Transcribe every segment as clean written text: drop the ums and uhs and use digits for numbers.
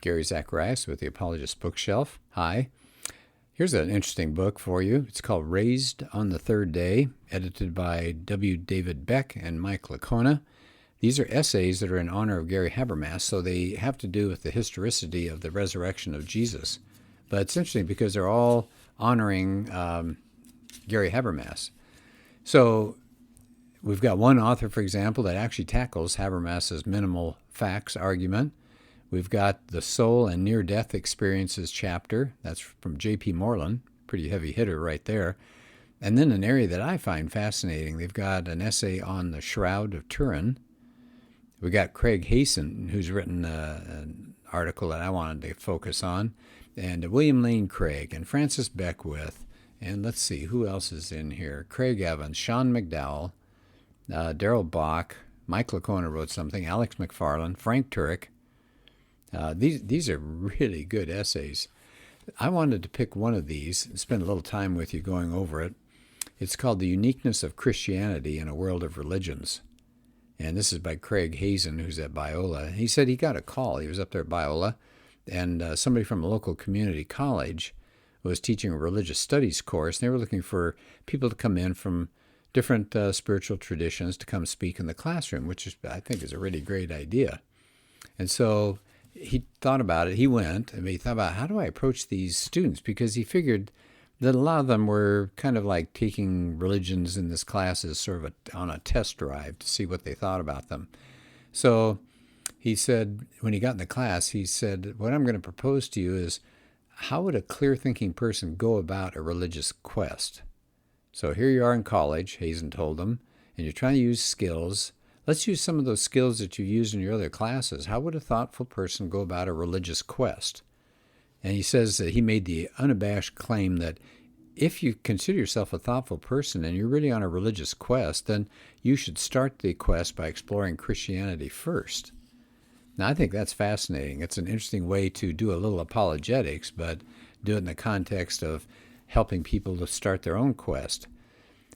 Gary Zacharias with the Apologist Bookshelf. Hi. Here's an interesting book for you. It's called Raised on the Third Day, edited by W. David Beck and Mike Licona. These are essays that are in honor of Gary Habermas, so they have to do with the historicity of the resurrection of Jesus. But it's interesting because they're all honoring Gary Habermas. So we've got one author, for example, that actually tackles Habermas's minimal facts argument. We've got the soul and near-death experiences chapter. That's from J.P. Moreland, pretty heavy hitter right there. And then an area that I find fascinating, they've got an essay on the Shroud of Turin. We've got Craig Hazen, who's written an article that I wanted to focus on, and William Lane Craig and Francis Beckwith. And let's see, who else is in here? Craig Evans, Sean McDowell, Daryl Bach, Mike Licona wrote something, Alex McFarland, Frank Turek. These are really good essays. I wanted to pick one of these and spend a little time with you going over it. It's called The Uniqueness of Christianity in a World of Religions. And this is by Craig Hazen, who's at Biola. He said he got a call. He was up there at Biola, and somebody from a local community college was teaching a religious studies course. And they were looking for people to come in from different spiritual traditions to come speak in the classroom, which I think is a really great idea. And so he thought about it. He went, and he thought about, how do I approach these students? Because he figured that a lot of them were kind of like taking religions in this class as sort of on a test drive to see what they thought about them. So he said, when he got in the class, he said, what I'm going to propose to you is, how would a clear-thinking person go about a religious quest? So here you are in college, Hazen told them, and you're trying to use skills. Let's use some of those skills that you used in your other classes. How would a thoughtful person go about a religious quest? And he says that he made the unabashed claim that if you consider yourself a thoughtful person and you're really on a religious quest, then you should start the quest by exploring Christianity first. Now, I think that's fascinating. It's an interesting way to do a little apologetics, but do it in the context of helping people to start their own quest.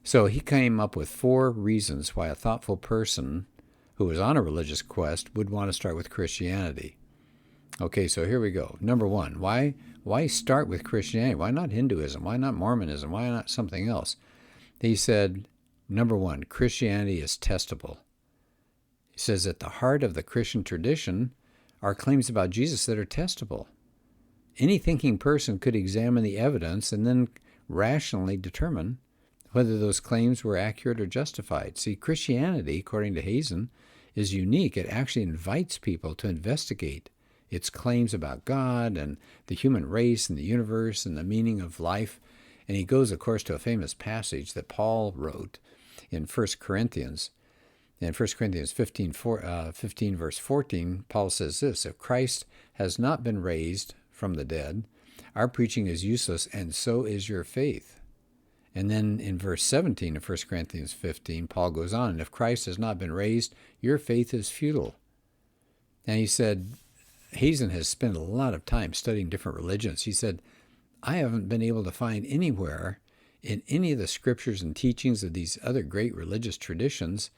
So he came up with 4 reasons why a thoughtful person who is on a religious quest would want to start with Christianity. Okay, so here we go. Number 1, why start with Christianity? Why not Hinduism? Why not Mormonism? Why not something else? He said, number 1, Christianity is testable. He says at the heart of the Christian tradition are claims about Jesus that are testable. Any thinking person could examine the evidence and then rationally determine whether those claims were accurate or justified. See, Christianity, according to Hazen, is unique. It actually invites people to investigate its claims about God and the human race and the universe and the meaning of life. And he goes, of course, to a famous passage that Paul wrote in 1 Corinthians. In 1 Corinthians 15, verse 14, Paul says this, if Christ has not been raised from the dead, our preaching is useless, and so is your faith. And then in verse 17 of 1 Corinthians 15, Paul goes on, and if Christ has not been raised, your faith is futile. And he said, Hazen has spent a lot of time studying different religions. He said, I haven't been able to find anywhere in any of the scriptures and teachings of these other great religious traditions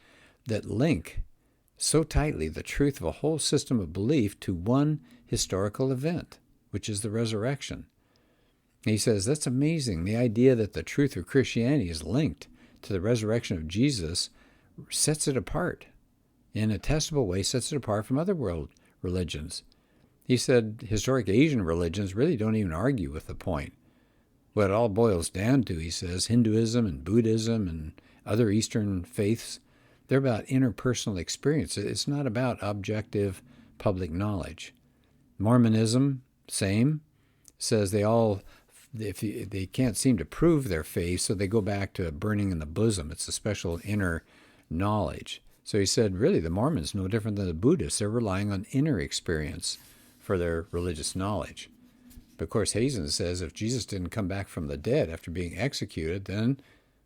that link so tightly the truth of a whole system of belief to one historical event, which is the resurrection. He says, that's amazing. The idea that the truth of Christianity is linked to the resurrection of Jesus sets it apart. In a testable way, sets it apart from other world religions. He said historic Asian religions really don't even argue with the point. What it all boils down to, he says, Hinduism and Buddhism and other Eastern faiths, they're about interpersonal experience. It's not about objective public knowledge. Mormonism, same, says they can't seem to prove their faith, so they go back to a burning in the bosom. It's a special inner knowledge. So he said, really, the Mormons no different than the Buddhists. They're relying on inner experience for their religious knowledge. But of course, Hazen says if Jesus didn't come back from the dead after being executed, then,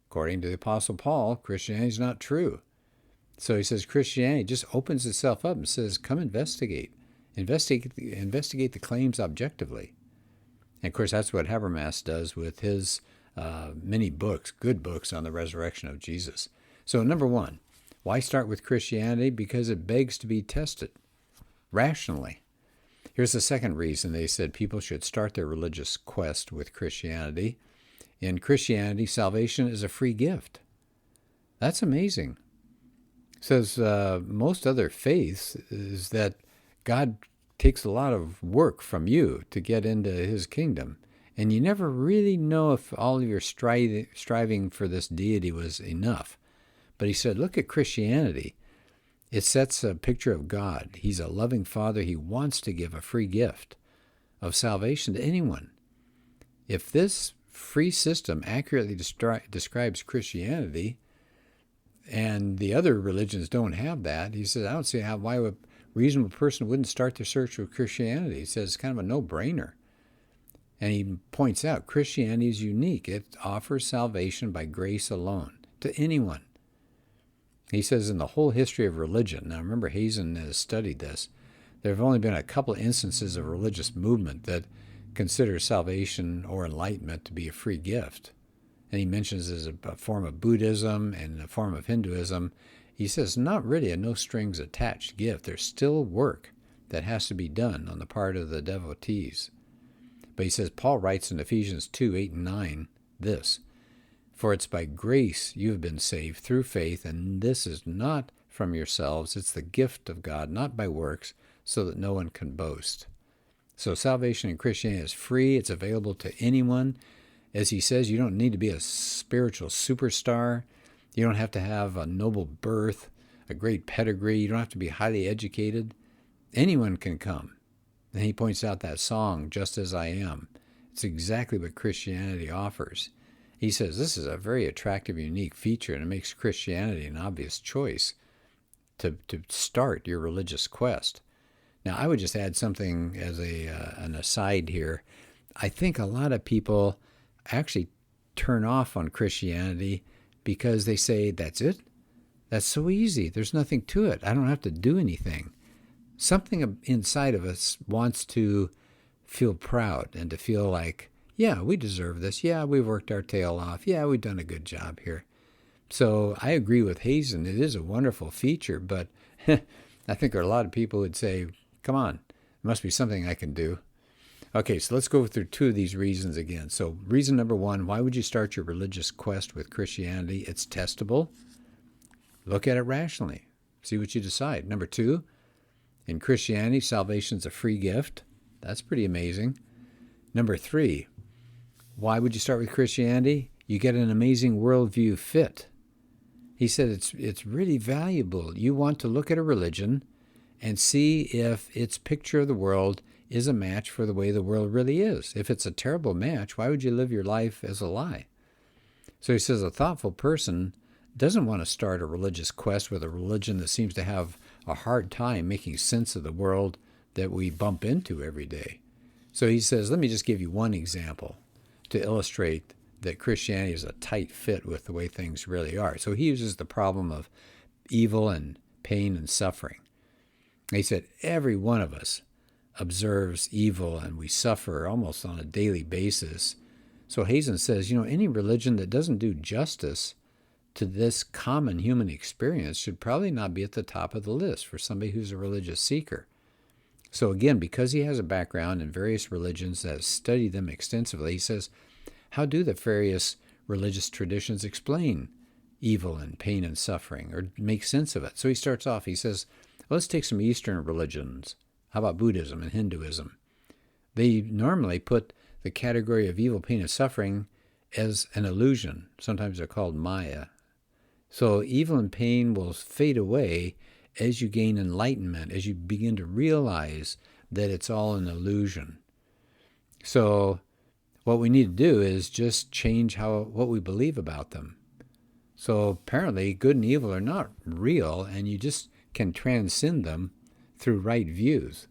according to the Apostle Paul, Christianity is not true. So he says Christianity just opens itself up and says, come investigate. Investigate the claims objectively. And of course, that's what Habermas does with his many books, good books on the resurrection of Jesus. So number 1, why start with Christianity? Because it begs to be tested rationally. Here's the second reason they said people should start their religious quest with Christianity. In Christianity, salvation is a free gift. That's amazing. It says most other faiths is that God takes a lot of work from you to get into his kingdom. And you never really know if all of your striving for this deity was enough. But he said, look at Christianity. It sets a picture of God. He's a loving Father. He wants to give a free gift of salvation to anyone. If this free system accurately describes Christianity, and the other religions don't have that, he says, I don't see why a reasonable person wouldn't start their search with Christianity. He says it's kind of a no-brainer. And he points out Christianity is unique. It offers salvation by grace alone to anyone. He says in the whole history of religion, now remember Hazen has studied this, there have only been a couple of instances of religious movement that considers salvation or enlightenment to be a free gift. And he mentions as a form of Buddhism and a form of Hinduism. He says not really a no strings attached gift. There's still work that has to be done on the part of the devotees. But he says, Paul writes in Ephesians 2:8-9 this, for it's by grace you have been saved through faith, and this is not from yourselves. It's the gift of God, not by works, so that no one can boast. So salvation in Christianity is free. It's available to anyone. As he says, you don't need to be a spiritual superstar. You don't have to have a noble birth, a great pedigree. You don't have to be highly educated. Anyone can come. And he points out that song, Just As I Am. It's exactly what Christianity offers. He says this is a very attractive, unique feature, and it makes Christianity an obvious choice to start your religious quest. Now, I would just add something as an aside here. I think a lot of people actually turn off on Christianity because they say, that's it? That's so easy. There's nothing to it. I don't have to do anything. Something inside of us wants to feel proud and to feel like, yeah, we deserve this. Yeah, we've worked our tail off. Yeah, we've done a good job here. So I agree with Hazen. It is a wonderful feature, but I think there are a lot of people who would say, come on, there must be something I can do. Okay, so let's go through two of these reasons again. So reason number one, why would you start your religious quest with Christianity? It's testable. Look at it rationally. See what you decide. Number two, in Christianity, salvation's a free gift. That's pretty amazing. Number three, why would you start with Christianity? You get an amazing worldview fit. He said it's really valuable. You want to look at a religion and see if its picture of the world is a match for the way the world really is. If it's a terrible match, why would you live your life as a lie? So he says a thoughtful person doesn't want to start a religious quest with a religion that seems to have a hard time making sense of the world that we bump into every day. So he says, let me just give you one example to illustrate that Christianity is a tight fit with the way things really are. So he uses the problem of evil and pain and suffering. He said, every one of us observes evil and we suffer almost on a daily basis. So Hazen says, any religion that doesn't do justice to this common human experience should probably not be at the top of the list for somebody who's a religious seeker. So again, because he has a background in various religions that has studied them extensively, he says, how do the various religious traditions explain evil and pain and suffering or make sense of it? So he starts off, he says, let's take some Eastern religions. How about Buddhism and Hinduism? They normally put the category of evil, pain, and suffering as an illusion. Sometimes they're called Maya. So evil and pain will fade away as you gain enlightenment, as you begin to realize that it's all an illusion. So what we need to do is just change what we believe about them. So apparently good and evil are not real, and you just can transcend them through right views.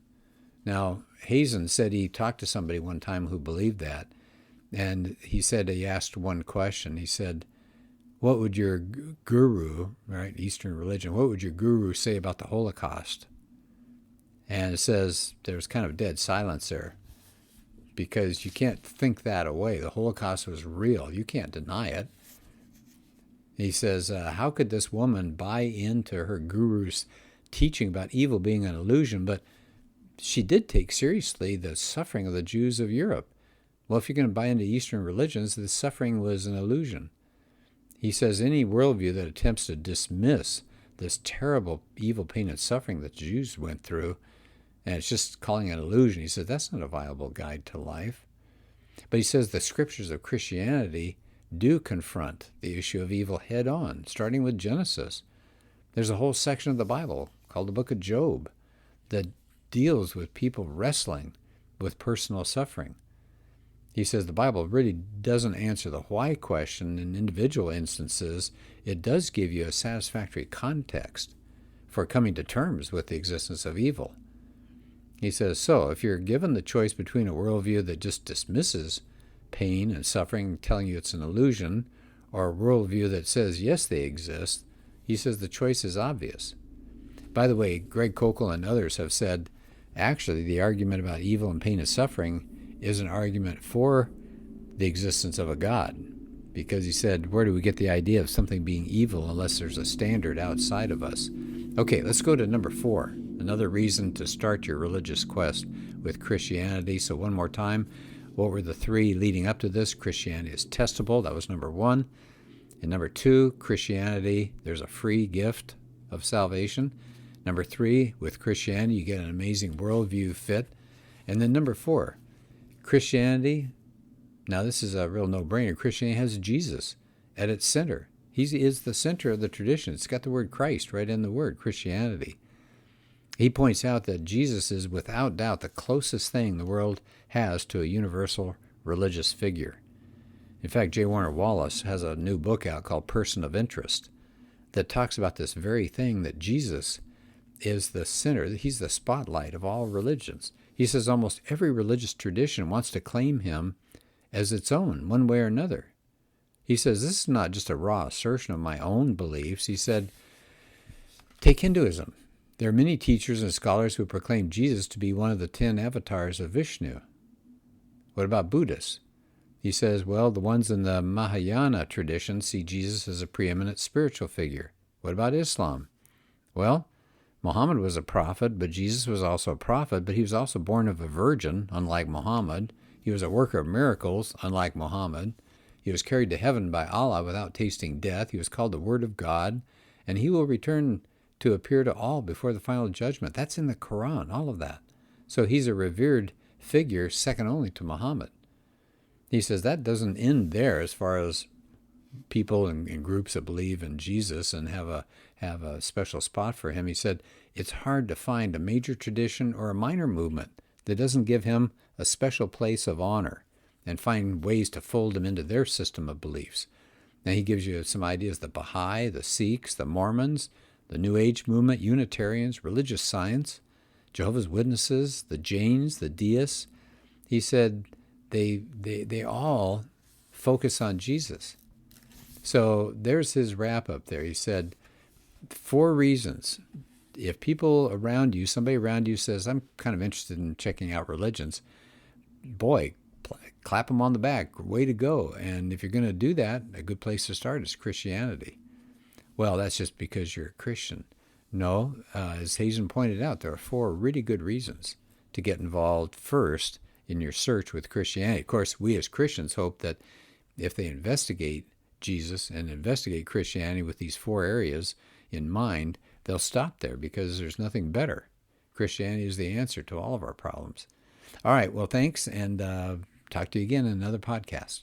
Now, Hazen said he talked to somebody one time who believed that, and he said he asked one question. He said, what would your guru, right, Eastern religion, what would your guru say about the Holocaust? And it says there's kind of dead silence there because you can't think that away. The Holocaust was real. You can't deny it. He says, how could this woman buy into her guru's teaching about evil being an illusion, but she did take seriously the suffering of the Jews of Europe. Well, if you're going to buy into Eastern religions, the suffering was an illusion. He says any worldview that attempts to dismiss this terrible evil, pain, and suffering that the Jews went through, and it's just calling it an illusion, he says that's not a viable guide to life. But he says the scriptures of Christianity do confront the issue of evil head on, starting with Genesis. There's a whole section of the Bible called the book of Job that deals with people wrestling with personal suffering. He says the Bible really doesn't answer the why question in individual instances. It does give you a satisfactory context for coming to terms with the existence of evil. He says, so if you're given the choice between a worldview that just dismisses pain and suffering, telling you it's an illusion, or a worldview that says, yes, they exist, he says the choice is obvious. By the way, Greg Koukl and others have said, actually, the argument about evil and pain and suffering is an argument for the existence of a God. Because he said, where do we get the idea of something being evil unless there's a standard outside of us? Okay, let's go to number 4. Another reason to start your religious quest with Christianity. So one more time, what were the 3 leading up to this? Christianity is testable. That was number 1. And number 2, Christianity, there's a free gift of salvation. Number 3, with Christianity, you get an amazing worldview fit. And then number 4, Christianity, now this is a real no-brainer. Christianity has Jesus at its center. He is the center of the tradition. It's got the word Christ right in the word, Christianity. He points out that Jesus is without doubt the closest thing the world has to a universal religious figure. In fact, J. Warner Wallace has a new book out called Person of Interest that talks about this very thing, that Jesus is the center, he's the spotlight of all religions. He says almost every religious tradition wants to claim him as its own, one way or another. He says, this is not just a raw assertion of my own beliefs. He said, take Hinduism. There are many teachers and scholars who proclaim Jesus to be one of the 10 avatars of Vishnu. What about Buddhists? He says, well, the ones in the Mahayana tradition see Jesus as a preeminent spiritual figure. What about Islam? Well, Muhammad was a prophet, but Jesus was also a prophet, but he was also born of a virgin, unlike Muhammad. He was a worker of miracles, unlike Muhammad. He was carried to heaven by Allah without tasting death. He was called the Word of God, and he will return to appear to all before the final judgment. That's in the Quran, all of that. So he's a revered figure, second only to Muhammad. He says that doesn't end there as far as people and groups that believe in Jesus and have a special spot for him. He said it's hard to find a major tradition or a minor movement that doesn't give him a special place of honor and find ways to fold him into their system of beliefs. Now he gives you some ideas: the Baha'i, the Sikhs, the Mormons, the New Age movement, Unitarians, religious science, Jehovah's Witnesses, the Jains, the deists. He said they all focus on Jesus. So there's his wrap up there. He said 4 reasons. If people around you, somebody around you says, I'm kind of interested in checking out religions, boy, clap them on the back. Way to go. And if you're going to do that, a good place to start is Christianity. Well, that's just because you're a Christian. No, as Hazen pointed out, there are 4 really good reasons to get involved first in your search with Christianity. Of course, we as Christians hope that if they investigate Jesus and investigate Christianity with these 4 areas in mind, they'll stop there because there's nothing better. Christianity is the answer to all of our problems. All right, well, thanks, and talk to you again in another podcast.